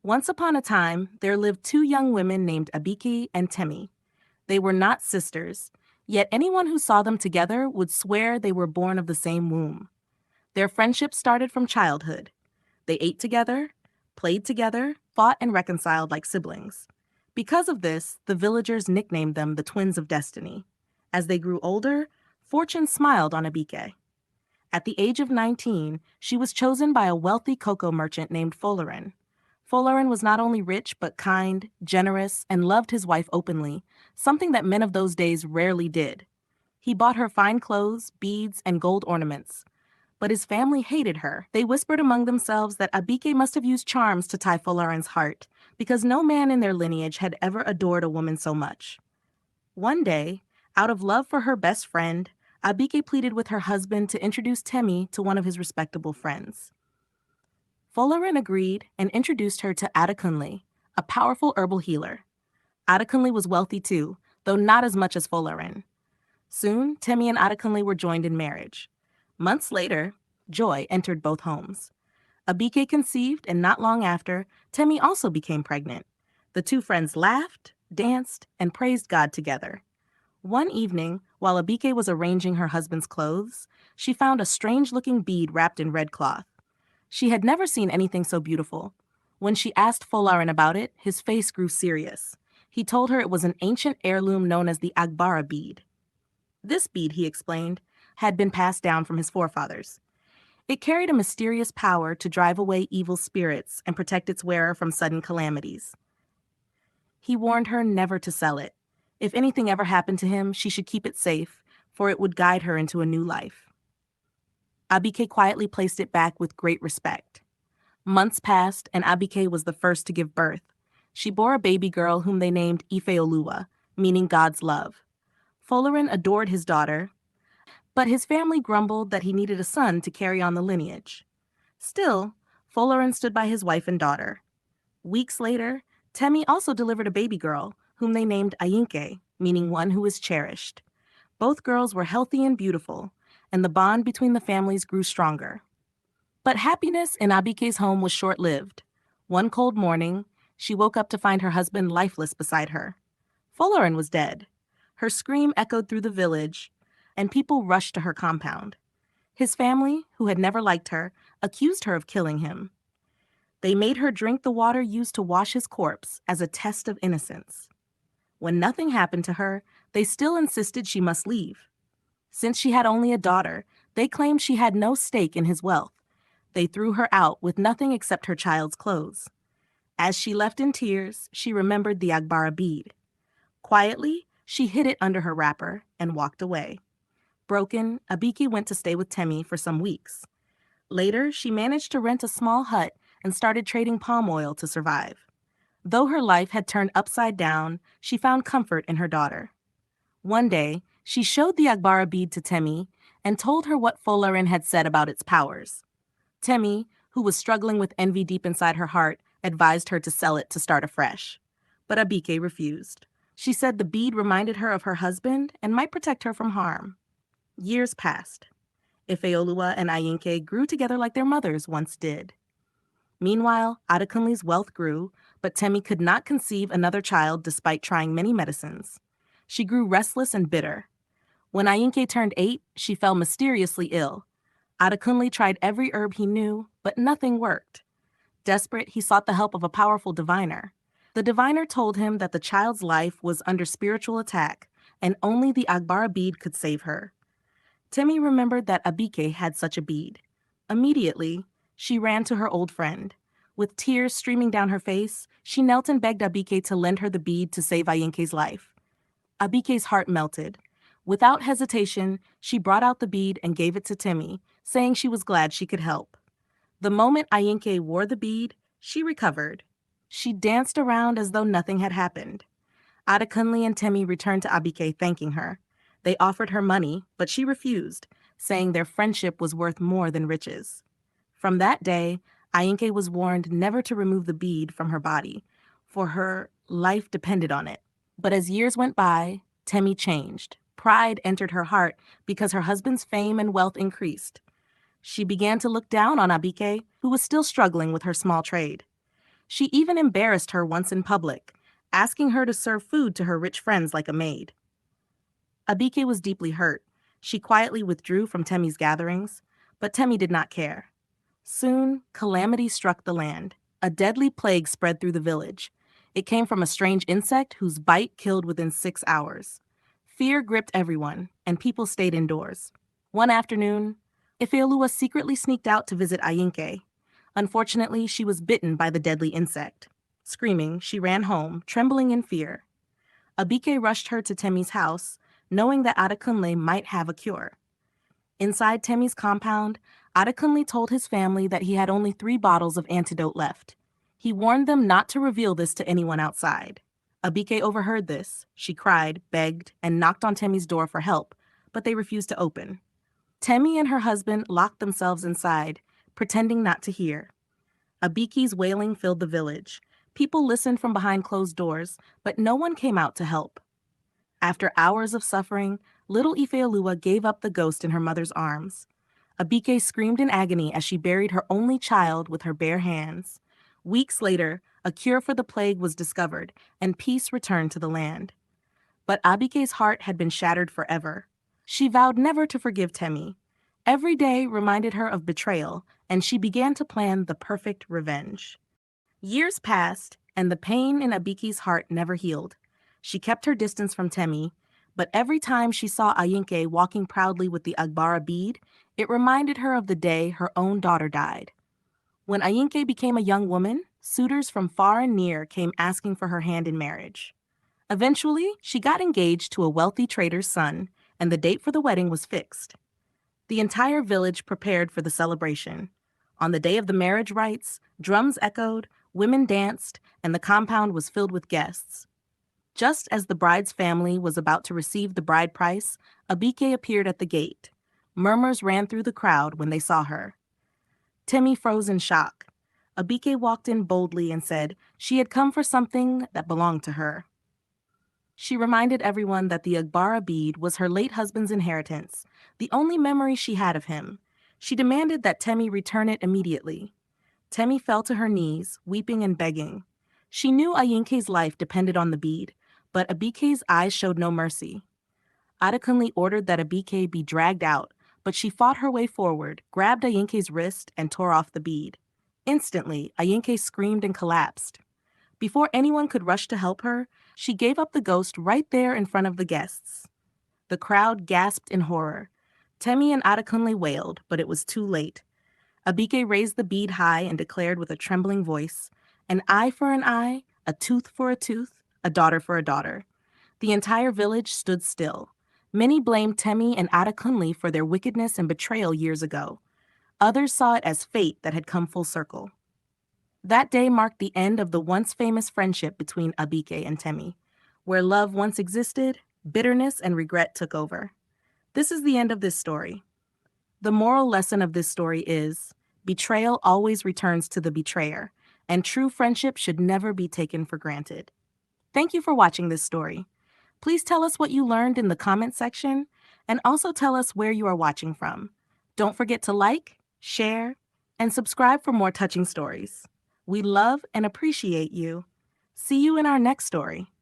Once upon a time, there lived two young women named Abike and Temi. They were not sisters, yet anyone who saw them together would swear they were born of the same womb. Their friendship started from childhood. They ate together, played together, fought and reconciled like siblings. Because of this, the villagers nicknamed them the Twins of Destiny. As they grew older, fortune smiled on Abike. At the age of 19, she was chosen by a wealthy cocoa merchant named Folarin. Folarin was not only rich, but kind, generous, and loved his wife openly, something that men of those days rarely did. He bought her fine clothes, beads, and gold ornaments. But his family hated her. They whispered among themselves that Abike must have used charms to tie Folarin's heart, because no man in their lineage had ever adored a woman so much. One day, out of love for her best friend, Abike pleaded with her husband to introduce Temi to one of his respectable friends. Folarin agreed and introduced her to Adekunle, a powerful herbal healer. Adekunle was wealthy too, though not as much as Folarin. Soon, Temi and Adekunle were joined in marriage. Months later, joy entered both homes. Abike conceived, and not long after, Temi also became pregnant. The two friends laughed, danced, and praised God together. One evening, while Abike was arranging her husband's clothes, she found a strange-looking bead wrapped in red cloth. She had never seen anything so beautiful. When she asked Folarin about it, his face grew serious. He told her it was an ancient heirloom known as the Agbara bead. This bead, he explained, had been passed down from his forefathers. It carried a mysterious power to drive away evil spirits and protect its wearer from sudden calamities. He warned her never to sell it. If anything ever happened to him, she should keep it safe, for it would guide her into a new life. Abike quietly placed it back with great respect. Months passed, and Abike was the first to give birth. She bore a baby girl whom they named Ifeoluwa, meaning God's love. Folarin adored his daughter, but his family grumbled that he needed a son to carry on the lineage. Still, Folarin stood by his wife and daughter. Weeks later, Temi also delivered a baby girl, whom they named Ayinke, meaning one who is cherished. Both girls were healthy and beautiful, and the bond between the families grew stronger. But happiness in Abike's home was short-lived. One cold morning, she woke up to find her husband lifeless beside her. Folarin was dead. Her scream echoed through the village, and people rushed to her compound. His family, who had never liked her, accused her of killing him. They made her drink the water used to wash his corpse as a test of innocence. When nothing happened to her, they still insisted she must leave. Since she had only a daughter, they claimed she had no stake in his wealth. They threw her out with nothing except her child's clothes. As she left in tears, she remembered the Agbara bead. Quietly, she hid it under her wrapper and walked away. Broken, Abike went to stay with Temi for some weeks. Later, she managed to rent a small hut and started trading palm oil to survive. Though her life had turned upside down, she found comfort in her daughter. One day, she showed the Agbara bead to Temi and told her what Folarin had said about its powers. Temi, who was struggling with envy deep inside her heart, advised her to sell it to start afresh. But Abike refused. She said the bead reminded her of her husband and might protect her from harm. Years passed. Ifeoluwa and Ayinke grew together like their mothers once did. Meanwhile, Adekunle's wealth grew, but Temi could not conceive another child despite trying many medicines. She grew restless and bitter. When Ayinke turned 8, she fell mysteriously ill. Adekunle tried every herb he knew, but nothing worked. Desperate, he sought the help of a powerful diviner. The diviner told him that the child's life was under spiritual attack, and only the Agbara bead could save her. Temi remembered that Abike had such a bead. Immediately, she ran to her old friend. With tears streaming down her face, she knelt and begged Abike to lend her the bead to save Ayinke's life. Abike's heart melted. Without hesitation, she brought out the bead and gave it to Temi, saying she was glad she could help. The moment Ayinke wore the bead, she recovered. She danced around as though nothing had happened. Adekunle and Temi returned to Abike thanking her. They offered her money, but she refused, saying their friendship was worth more than riches. From that day, Ayinke was warned never to remove the bead from her body, for her life depended on it. But as years went by, Temi changed. Pride entered her heart because her husband's fame and wealth increased. She began to look down on Abike, who was still struggling with her small trade. She even embarrassed her once in public, asking her to serve food to her rich friends like a maid. Abike was deeply hurt. She quietly withdrew from Temi's gatherings, but Temi did not care. Soon, calamity struck the land. A deadly plague spread through the village. It came from a strange insect whose bite killed within 6 hours. Fear gripped everyone, and people stayed indoors. One afternoon, Ifeoluwa secretly sneaked out to visit Ayinke. Unfortunately, she was bitten by the deadly insect. Screaming, she ran home, trembling in fear. Abike rushed her to Temi's house, knowing that Adekunle might have a cure. Inside Temi's compound, Adekunle told his family that he had only 3 bottles of antidote left. He warned them not to reveal this to anyone outside. Abike overheard this. She cried, begged, and knocked on Temi's door for help, but they refused to open. Temi and her husband locked themselves inside, pretending not to hear. Abike's wailing filled the village. People listened from behind closed doors, but no one came out to help. After hours of suffering, little Ifeoluwa gave up the ghost in her mother's arms. Abike screamed in agony as she buried her only child with her bare hands. Weeks later, a cure for the plague was discovered, and peace returned to the land. But Abike's heart had been shattered forever. She vowed never to forgive Temi. Every day reminded her of betrayal, and she began to plan the perfect revenge. Years passed, and the pain in Abike's heart never healed. She kept her distance from Temi, but every time she saw Ayinke walking proudly with the Agbara bead, it reminded her of the day her own daughter died. When Ayinke became a young woman, suitors from far and near came asking for her hand in marriage. Eventually, she got engaged to a wealthy trader's son, and the date for the wedding was fixed. The entire village prepared for the celebration. On the day of the marriage rites, drums echoed, women danced, and the compound was filled with guests. Just as the bride's family was about to receive the bride price, Abike appeared at the gate. Murmurs ran through the crowd when they saw her. Temi froze in shock. Abike walked in boldly and said she had come for something that belonged to her. She reminded everyone that the Agbara bead was her late husband's inheritance, the only memory she had of him. She demanded that Temi return it immediately. Temi fell to her knees, weeping and begging. She knew Ayinke's life depended on the bead, but Abike's eyes showed no mercy. Adekunle ordered that Abike be dragged out, but she fought her way forward, grabbed Ayinke's wrist, and tore off the bead. Instantly, Ayinke screamed and collapsed. Before anyone could rush to help her, she gave up the ghost right there in front of the guests. The crowd gasped in horror. Temi and Adekunle wailed, but it was too late. Abike raised the bead high and declared with a trembling voice, "An eye for an eye, a tooth for a tooth, a daughter for a daughter." The entire village stood still. Many blamed Temi and Adekunle for their wickedness and betrayal years ago. Others saw it as fate that had come full circle. That day marked the end of the once famous friendship between Abike and Temi. Where love once existed, bitterness and regret took over. This is the end of this story. The moral lesson of this story is, betrayal always returns to the betrayer, and true friendship should never be taken for granted. Thank you for watching this story. Please tell us what you learned in the comment section, and also tell us where you are watching from. Don't forget to like, share, and subscribe for more touching stories. We love and appreciate you. See you in our next story.